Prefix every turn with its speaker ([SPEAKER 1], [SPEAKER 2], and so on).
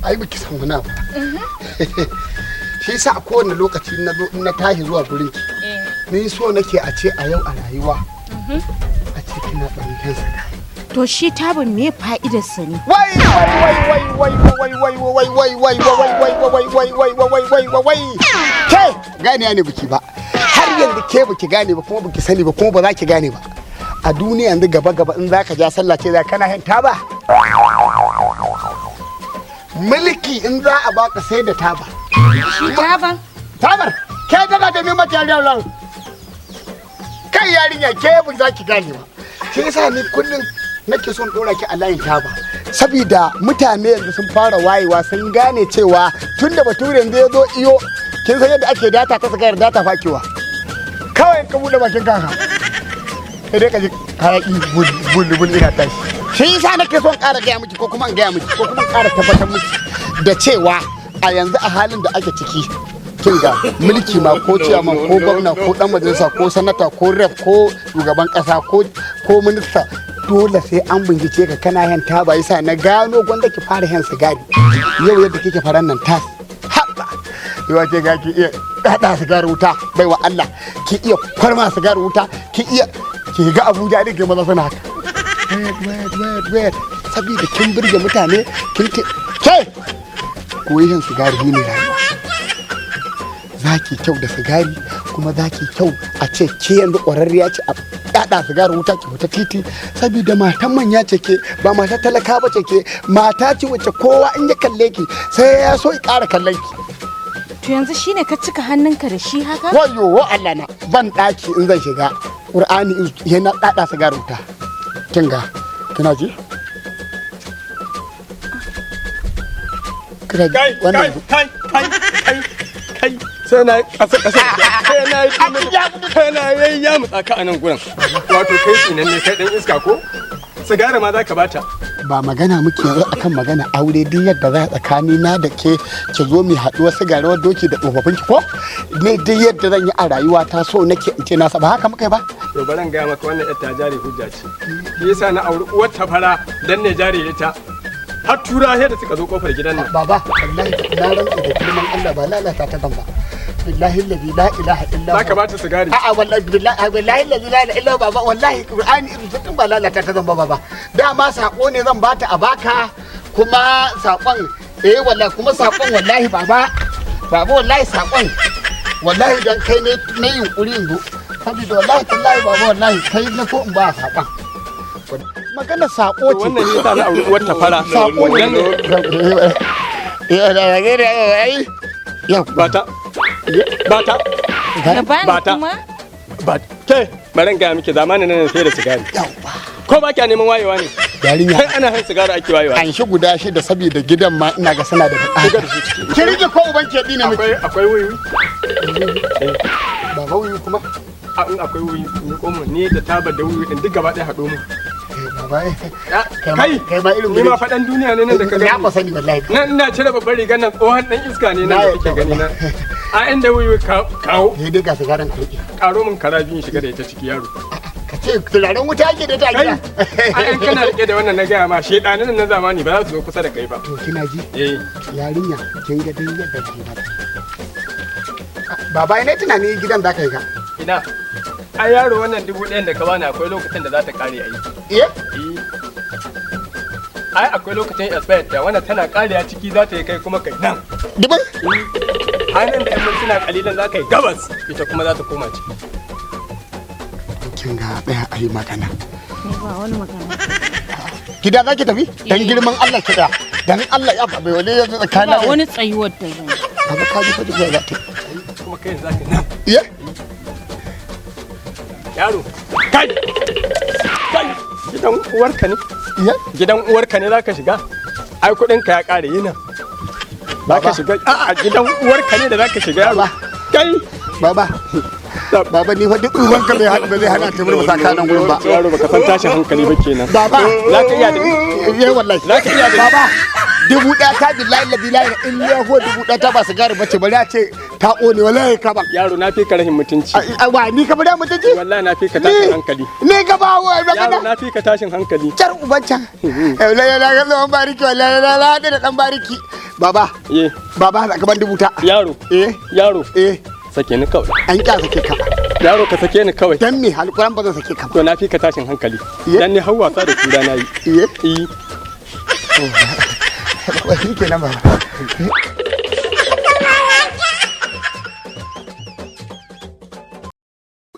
[SPEAKER 1] ai baki san wani abu. Shi yasa a kowane lokaci na tashi zuwa gurin ki. Ni so nake a ce a yau a rayuwa. A ce kina ɗan kansa.
[SPEAKER 2] To shi tabin me fa'idar sa ne?
[SPEAKER 1] Wai ke gane ne biki ba. Har yanzu ke baki gane ba kuma baki sani ba kuma ba za ki gane ba. A duniya yanzu gaba in zaka ja sallah ce za kana hin taba. Mulki in za a baka sai da taba.
[SPEAKER 2] Shi taban?
[SPEAKER 1] Tabar, ke daga da neman jariyar kai yarinya ke bu za ki gane ba. Shi yasa ni kullum nake son dora ki a layin taba. Saboda mutane yanzu sun fara wayewa sun gane cewa tunda bature yanzu ya zo iyo kin san yadda ake data ta saka data fakewa. Kawai ka bude bakin kanka. Sai dai ka ji hayaki bul ina tashi. Shi yasa nake son ƙara gaya miki ko kuma in gaya miki ko kuma in ƙara tabbatar miki da cewa a yanzu a halin da ake ciki kin ga mulki ma ko ciyaman ko gwamna ko dan majalisa ko sanata ko rep ko shugaban kasa ko minista dole sai an bincike ka kana yan taba yasa na gano gwanda ki fara yan sigari yau yadda kike faran nan tas haɓa yawa ce ga ki iya hada sigari wuta bai wa Allah ki iya kwarma sigari wuta ki iya ki ga Abuja ne ke maza suna haka wait saboda kin burge mutane kin ke koyi yan sigari ne rayuwa zaki kyau da sigari kuma zaki kyau a ce ke yanzu ƙwararriya ce a yada sigari wuta ki fita titi saboda matan manya ce ke ba mata talaka ba ce ke mata ce wacce kowa in ya kalle ki sai ya so ya ƙara kallon ki.
[SPEAKER 2] To yanzu shine ka cika hannunka da shi haka?
[SPEAKER 1] Wayo wa Allah na ban daki in zan shiga Qur'ani yana dada sigari wuta. Kin ga kina ji?
[SPEAKER 3] Kai sai na kasa sai na yi ya mutsa ka a nan gurin wato kai tsinan ne kai dan iska ko sigara ma zaka bata
[SPEAKER 1] ba magana muke yanzu akan magana aure din yadda za tsakani na da ke ki zo mu haɗuwa sigarawar doki da tsofaffin ki ko ne dai yadda zan yi a rayuwa ta so nake in ce na ba haka muka yi ba
[SPEAKER 3] to baran ga maka wannan ita jari hujja ce shi yasa na auri uwar ta fara dan ne jari ita har tura da suka zo kofar gidan nan
[SPEAKER 1] baba wallahi na rantsa da girman Allah ba lalata ta ban ba billahi alladhi la ilaha illa huwa
[SPEAKER 3] zaka bata sigari
[SPEAKER 1] a'a wallahi billahi alladhi la ilaha illa baba wallahi qur'ani irin ba lalata ta zan ba baba dama sako ne zan bata a baka kuma sakon wallahi kuma sakon wallahi baba wallahi sakon wallahi dan kai ne na yunkuri yanzu saboda wallahi tallahi baba wallahi kai na so in ba sakon magana sako ce
[SPEAKER 3] wannan ne ta na auri uwar ta fara
[SPEAKER 1] sako ne ya bata
[SPEAKER 3] ke baran gaya miki zamanin nan sai da sigari ko ba kya neman wayewa ne
[SPEAKER 1] yarinya
[SPEAKER 3] kai ana han sigari ake wayewa
[SPEAKER 1] an shi guda shi da saboda gidan ma ina ga sana da
[SPEAKER 3] buƙata
[SPEAKER 1] ki rike ko uban ke dina miki
[SPEAKER 3] akwai wuyi
[SPEAKER 1] ba wuyi kuma
[SPEAKER 3] a in akwai wuyi ni ko mun ne da tabar da wuyi din duk gaba ɗaya haɗo mu kai ma irin ni ma faɗan duniya ne nan da kaga
[SPEAKER 1] ya ba sani wallahi
[SPEAKER 3] nan ina cire babbar rigar nan tsohon dan iska ne nan da kake gani na a inda wuyi kawo
[SPEAKER 1] ne dai ga sigaran kurki
[SPEAKER 3] karo min karabin shiga da ita ciki yaro
[SPEAKER 1] ka ce turaren wuta yake da ta gida
[SPEAKER 3] a in kana rike da wannan na gaya ma shedanin na zamani ba za su zo kusa da kai ba
[SPEAKER 1] to kina ji yarinya kin ga dai yadda ke ba baba ina tunani gidan za ka yi ka
[SPEAKER 3] ina a yaro wannan 1000 da ka bani akwai lokacin da za ta kare a yi ai akwai lokacin expert da wannan tana kare a ciki za ta yi kai kuma kai nan
[SPEAKER 1] dibin
[SPEAKER 3] hannun da yan mintuna kalilan za ka yi gabas ita kuma za ta koma ciki
[SPEAKER 1] kin ga daya a yi magana
[SPEAKER 2] ba wani magana
[SPEAKER 1] gida za ki tafi dan girman Allah ki da dan Allah ya faɓe wani yanzu tsakanin
[SPEAKER 2] ba wani tsayuwar da zan
[SPEAKER 1] ba ka ji fadi za ta
[SPEAKER 3] kuma kai za ka nan yaro kai gidan uwarka ne gidan uwarka ne zaka shiga ai kudin ka ya kare yi nan zaka shiga a'a gidan uwarka ne da zaka shiga yaro kai
[SPEAKER 1] baba ni fa duk uban ka bai zai hana ta murmusa kanan gurin ba
[SPEAKER 3] yaro baka san tashin hankali ba kenan
[SPEAKER 1] baba
[SPEAKER 3] zaka iya da
[SPEAKER 1] wallahi
[SPEAKER 3] zaka iya da
[SPEAKER 1] baba 1000 ta billahi la ilaha illa huwa 1000 ta ba sigari bace bari a ce ta ƙone wallahi ka ban
[SPEAKER 3] yaro na fi ka rahin mutunci
[SPEAKER 1] wa ni ka bada mutunci
[SPEAKER 3] wallahi na fi ka tashin hankali
[SPEAKER 1] ni ka ba wa
[SPEAKER 3] yaro na fi ka tashin hankali
[SPEAKER 1] car uban can wallahi la ga zaman bariki wallahi la da dan bariki baba baba da gaban dubuta
[SPEAKER 3] yaro yaro sake ni kawai
[SPEAKER 1] an kya sake ka
[SPEAKER 3] yaro ka sake ni kawai
[SPEAKER 1] dan me alquran ba zan sake ka
[SPEAKER 3] to na fi ka tashin hankali dan ni har wasa da kura na yi
[SPEAKER 1] ba shi kenan ba